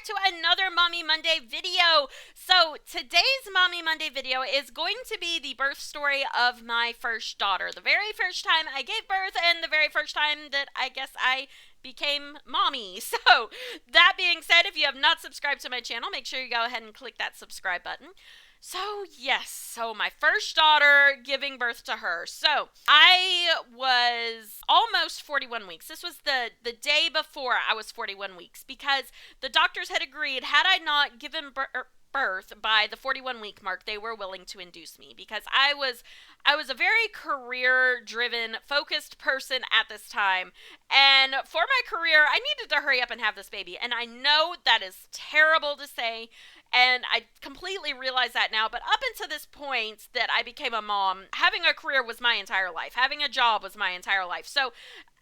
to another Mommy Monday video. So today's Mommy Monday video is going to be the birth story of my first daughter. The very first time I gave birth and the very first time that I guess I became mommy. So that being said, if you have not subscribed to my channel, make sure you go ahead and click that subscribe button. So my first daughter, giving birth to her. So I was almost 41 weeks. This was the day before I was 41 weeks because the doctors had agreed, had I not given birth by the 41 week mark, they were willing to induce me because I was a very career driven, focused person at this time. And for my career, I needed to hurry up and have this baby. And I know that is terrible to say, and I completely realize that now, but up until this point that I became a mom, having a career was my entire life. Having a job was my entire life. So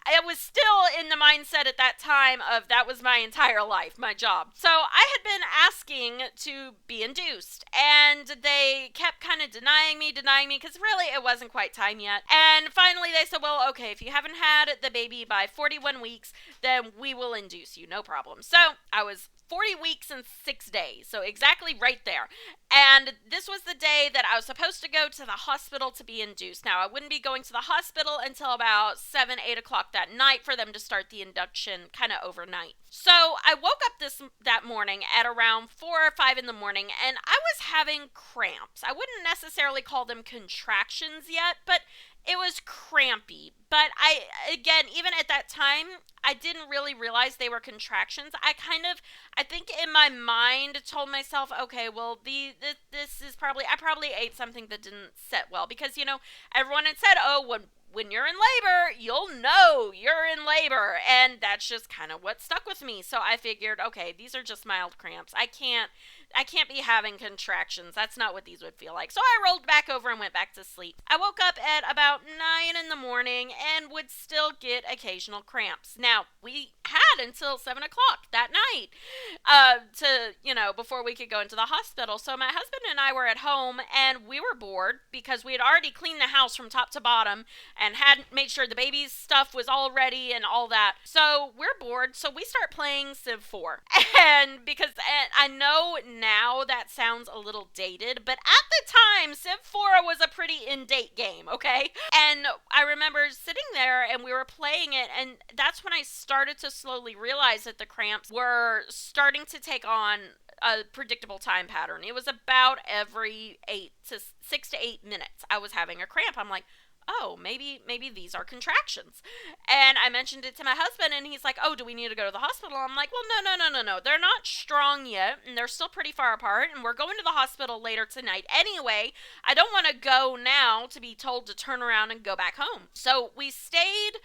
I was still in the mindset at that time of that was my entire life, my job. So I had been asking to be induced, and they kept kind of denying me, because really it wasn't quite time yet. And finally they said, well, okay, if you haven't had the baby by 41 weeks, then we will induce you, no problem. So I was 40 weeks and 6 days, so exactly right there. And this was the day that I was supposed to go to the hospital to be induced. Now, I wouldn't be going to the hospital until about 7, 8 o'clock that night for them to start the induction kind of overnight. So I woke up that morning at around 4 or 5 in the morning, and I was having cramps. I wouldn't necessarily call them contractions yet, but it was crampy. But even at that time, I didn't really realize they were contractions. I think in my mind told myself, okay, well, this is I probably ate something that didn't set well. Because, everyone had said, oh, when you're in labor, you'll know you're in labor. And that's just kind of what stuck with me. So I figured, okay, these are just mild cramps. I can't be having contractions. That's not what these would feel like. So I rolled back over and went back to sleep. I woke up at about 9 in the morning and would still get occasional cramps. Now, we had until 7 o'clock that night before we could go into the hospital. So my husband and I were at home, and we were bored because we had already cleaned the house from top to bottom and had made sure the baby's stuff was all ready and all that. So we're bored, so we start playing Civ 4. And I know now that sounds a little dated, but at the time, Civ 4 was a pretty in-date game, okay? And I remember sitting there and we were playing it, and that's when I started to slowly realize that the cramps were starting to take on a predictable time pattern. It was about every 6 to 8 minutes I was having a cramp. I'm like, oh, maybe these are contractions. And I mentioned it to my husband, and he's like, oh, do we need to go to the hospital? I'm like, well, no. They're not strong yet, and they're still pretty far apart, and we're going to the hospital later tonight anyway. I don't want to go now to be told to turn around and go back home. So we stayed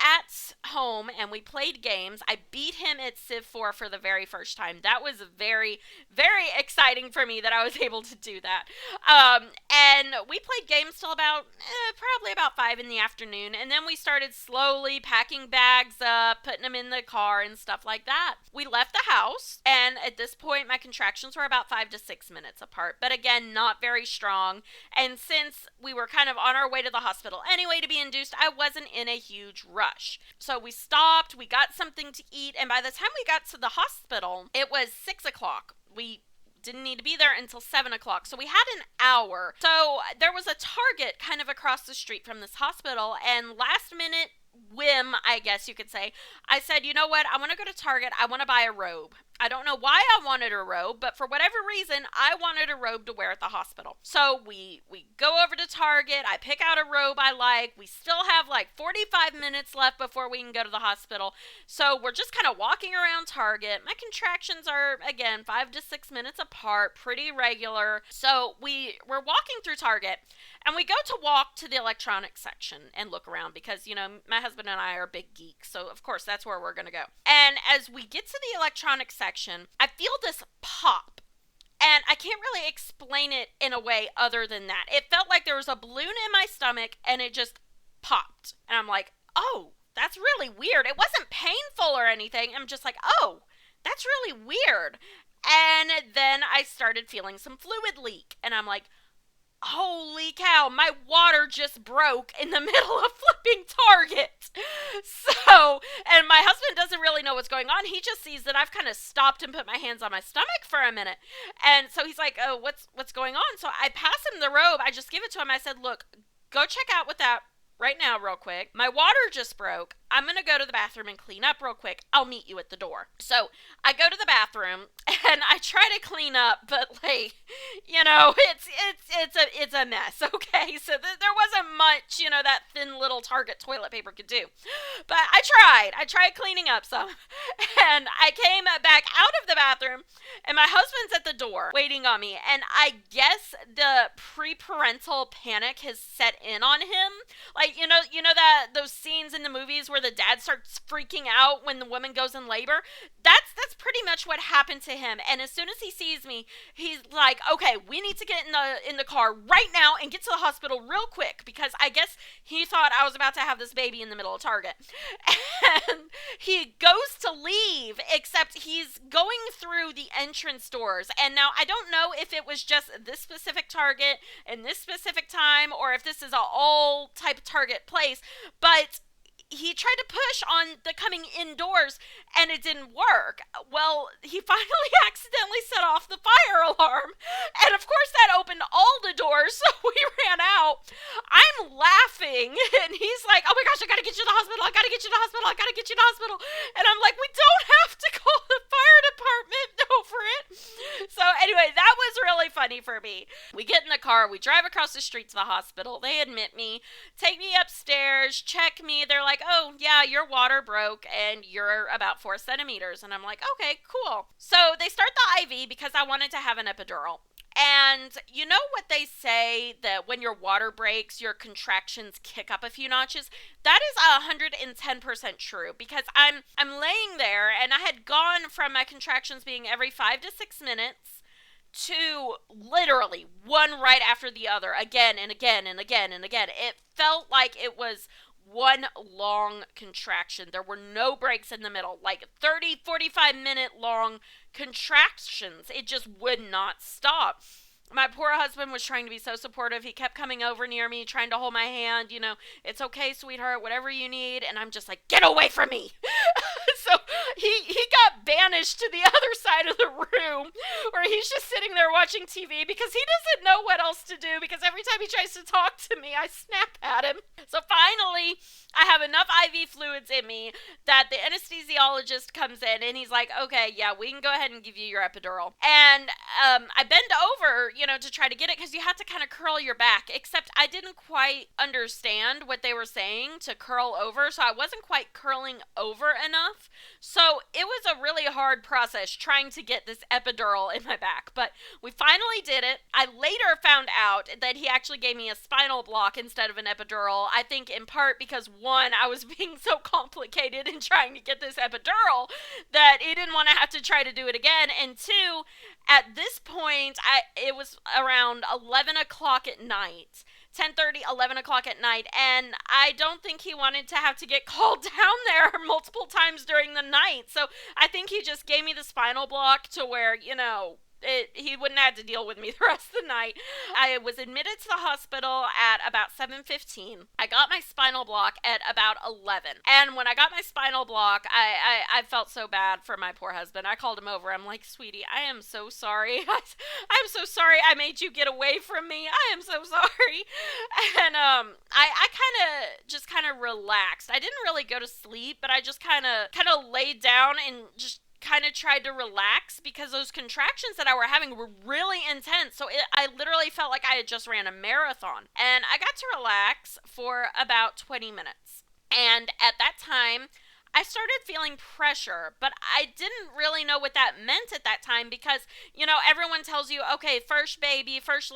at home and we played games. I beat him at Civ 4 for the very first time. That was very, very exciting for me that I was able to do that. And we played games till probably about 5 in the afternoon. And then we started slowly packing bags up, putting them in the car and stuff like that. We left the house, and at this point my contractions were about 5 to 6 minutes apart. But again, not very strong. And since we were kind of on our way to the hospital anyway to be induced, I wasn't in a huge rush. So we stopped, we got something to eat, and by the time we got to the hospital, it was 6 o'clock. We didn't need to be there until 7 o'clock. So we had an hour. So there was a Target kind of across the street from this hospital, and last minute whim, I guess you could say, I said, you know what, I want to go to Target, I want to buy a robe. I don't know why I wanted a robe, but for whatever reason, I wanted a robe to wear at the hospital. So we go over to Target, I pick out a robe I like, we still have like 45 minutes left before we can go to the hospital. So we're just kind of walking around Target. My contractions are, again, 5 to 6 minutes apart, pretty regular. So we're walking through Target, and we go to walk to the electronics section and look around because, my husband and I are big geeks. So, of course, that's where we're going to go. And as we get to the electronics section, I feel this pop. And I can't really explain it in a way other than that. It felt like there was a balloon in my stomach and it just popped. And I'm like, oh, that's really weird. It wasn't painful or anything. I'm just like, oh, that's really weird. And then I started feeling some fluid leak. And I'm like, Holy cow, my water just broke in the middle of flipping Target. So, and my husband doesn't really know what's going on. He just sees that I've kind of stopped and put my hands on my stomach for a minute. And so he's like, "Oh, what's going on?" So I pass him the robe. I just give it to him. I said, "Look, go check out with that right now real quick. My water just broke. I'm going to go to the bathroom and clean up real quick. I'll meet you at the door." So I go to the bathroom and I try to clean up, but like, it's a mess. Okay, so there wasn't much that thin little Target toilet paper could do, but I tried cleaning up some, and I came back out of the bathroom, and my husband's at the door waiting on me, and I guess the pre-parental panic has set in on him. Like, that those scenes in the movies where the dad starts freaking out when the woman goes in labor. That's pretty much what happened to him. And as soon as he sees me, he's like, "Okay, we need to get in the car right now and get to the hospital real quick," because I guess he thought I was about to have this baby in the middle of Target. And he goes to leave, except he's going through the entrance doors. And now I don't know if it was just this specific Target and this specific time, or if this is a all type of Target place, but he tried to push on the coming indoors and it didn't work. Well, he finally accidentally set off the fire alarm. And of course, that opened all the doors. So we ran out. I'm laughing. And he's like, "Oh my gosh, I got to get you to the hospital. I got to get you to the hospital. I got to get you to the hospital." And I'm like, "We don't have to call the fire department over it." So anyway, that was really funny for me. We get in the car. We drive across the street to the hospital. They admit me, take me upstairs, check me. They're like, "Oh, yeah, your water broke and you're about 4 centimeters." And I'm like, "Okay, cool." So they start the IV because I wanted to have an epidural. And you know what they say, that when your water breaks, your contractions kick up a few notches? That is 110% true, because I'm laying there and I had gone from my contractions being every 5 to 6 minutes to literally one right after the other, again and again and again and again. It felt like it was one long contraction. There were no breaks in the middle, like 30, 45-minute long contractions. It just would not stop. My poor husband was trying to be so supportive. He kept coming over near me, trying to hold my hand. "It's okay, sweetheart, whatever you need." And I'm just like, "Get away from me." So he got banished to the other side of the room, where he's just sitting there watching TV because he doesn't know what else to do, because every time he tries to talk to me, I snap at him. So finally, I have enough IV fluids in me that the anesthesiologist comes in and he's like, "Okay, yeah, we can go ahead and give you your epidural." And I bend over, to try to get it, because you have to kind of curl your back, except I didn't quite understand what they were saying to curl over, so I wasn't quite curling over enough. So it was a really hard process trying to get this epidural in my back, but we finally did it. I later found out that he actually gave me a spinal block instead of an epidural. I think in part because, one, I was being so complicated in trying to get this epidural that he didn't want to have to try to do it again, and two, at this point, it was around 11 o'clock at night. 10:30, 11 o'clock at night, and I don't think he wanted to have to get called down there multiple times during the night. So I think he just gave me the spinal block to where, he wouldn't have to deal with me the rest of the night. I was admitted to the hospital at about 7:15. I got my spinal block at about 11. And when I got my spinal block, I felt so bad for my poor husband. I called him over. I'm like, "Sweetie, I am so sorry. I'm so sorry I made you get away from me. I am so sorry." And I kind of relaxed. I didn't really go to sleep, but I just kind of laid down and just kind of tried to relax, because those contractions that I were having were really intense. So I literally felt like I had just ran a marathon. And I got to relax for about 20 minutes. And at that time, I started feeling pressure, but I didn't really know what that meant at that time, because, everyone tells you, "Okay, first baby, first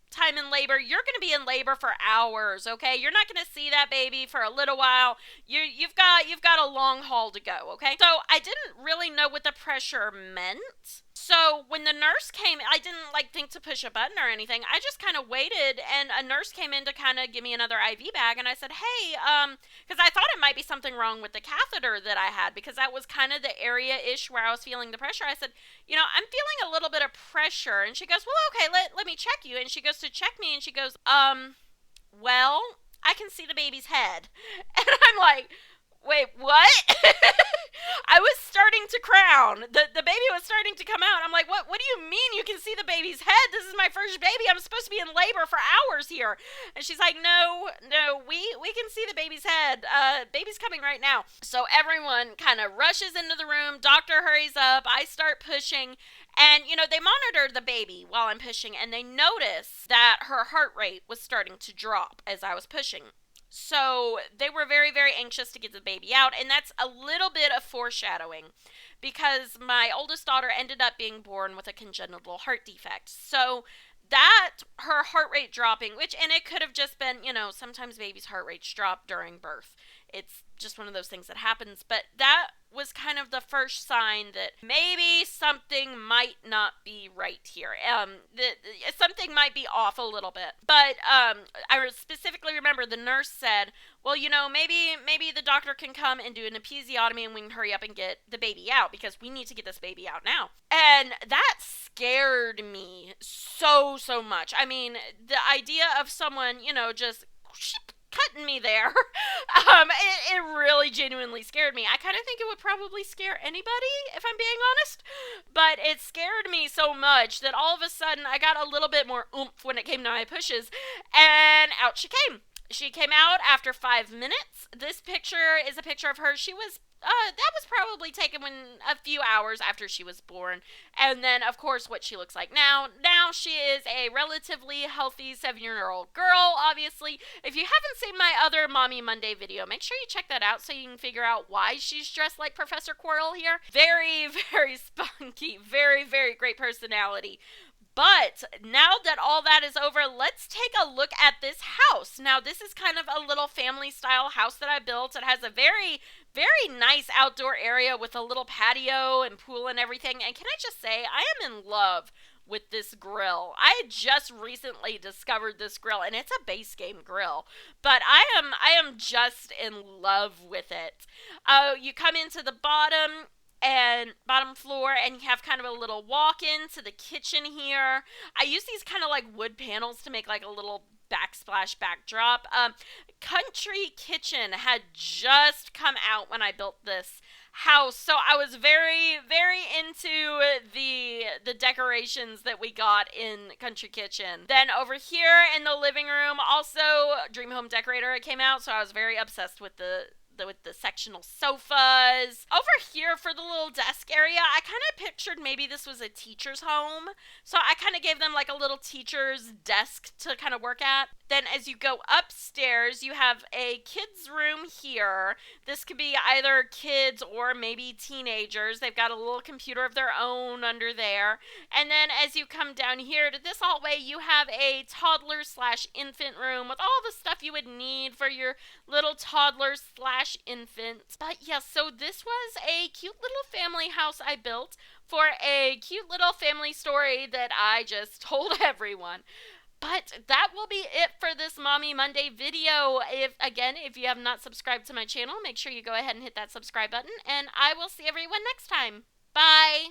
time in labor, you're going to be in labor for hours, okay? You're not going to see that baby for a little while. You've got a long haul to go, okay?" So I didn't really know what the pressure meant. So when the nurse came, I didn't like think to push a button or anything. I just kind of waited, and a nurse came in to kind of give me another IV bag, and I said, "Hey, because I thought it might be something wrong with the catheter that I had, because that was kind of the area-ish where I was feeling the pressure." I said, "I'm feeling a little bit of pressure," and she goes, "Well, okay, let me check you." And she goes to check me, and she goes, well, I can see the baby's head," and I'm like, "Wait, what?" I was starting to crown. The baby was starting to come out. I'm like, what do you mean you can see the baby's head? This is my first baby. I'm supposed to be in labor for hours here. And she's like, "No, no, we can see the baby's head. Baby's coming right now." So everyone kind of rushes into the room. Doctor hurries up. I start pushing. And, they monitor the baby while I'm pushing, and they notice that her heart rate was starting to drop as I was pushing. So they were very, very anxious to get the baby out, and that's a little bit of foreshadowing, because my oldest daughter ended up being born with a congenital heart defect. So that, her heart rate dropping, and it could have just been, sometimes babies' heart rates drop during birth. It's just one of those things that happens, but that was kind of the first sign that maybe something might not be right here. Something might be off a little bit. But I specifically remember the nurse said, "Well, maybe the doctor can come and do an episiotomy, and we can hurry up and get the baby out, because we need to get this baby out now." And that scared me so, so much. I mean, the idea of someone, just cutting me there, it really genuinely scared me. I kind of think it would probably scare anybody, if I'm being honest, but it scared me so much that all of a sudden I got a little bit more oomph when it came to my pushes, and out she came. She came out after 5 minutes. This picture is a picture of her. That was probably taken a few hours after she was born. And then, of course, what she looks like now. Now she is a relatively healthy 7-year-old girl, obviously. If you haven't seen my other Mommy Monday video, make sure you check that out so you can figure out why she's dressed like Professor Quirrell here. Very, very spunky. Very, very great personality. But now that all that is over, let's take a look at this house. Now, this is kind of a little family-style house that I built. It has a very, very nice outdoor area with a little patio and pool and everything. And can I just say, I am in love with this grill. I just recently discovered this grill, and it's a base game grill, but I am just in love with it. You come into the bottom floor, and you have kind of a little walk-in to the kitchen here. I use these kind of like wood panels to make like a little backsplash backdrop. Country Kitchen had just come out when I built this house, so I was very, very into the decorations that we got in Country Kitchen. Then over here in the living room, also Dream Home Decorator came out, so I was very obsessed with the sectional sofas. Over here for the little desk area, I kind of pictured maybe this was a teacher's home. So I kind of gave them like a little teacher's desk to kind of work at. Then as you go upstairs, you have a kid's room here. This could be either kids or maybe teenagers. They've got a little computer of their own under there. And then as you come down here to this hallway, you have a toddler / infant room with all the stuff you would need for your little toddler / infant. But yeah, so this was a cute little family house I built for a cute little family story that I just told everyone. But that will be it for this Mommy Monday video. If you have not subscribed to my channel, make sure you go ahead and hit that subscribe button, and I will see everyone next time. Bye!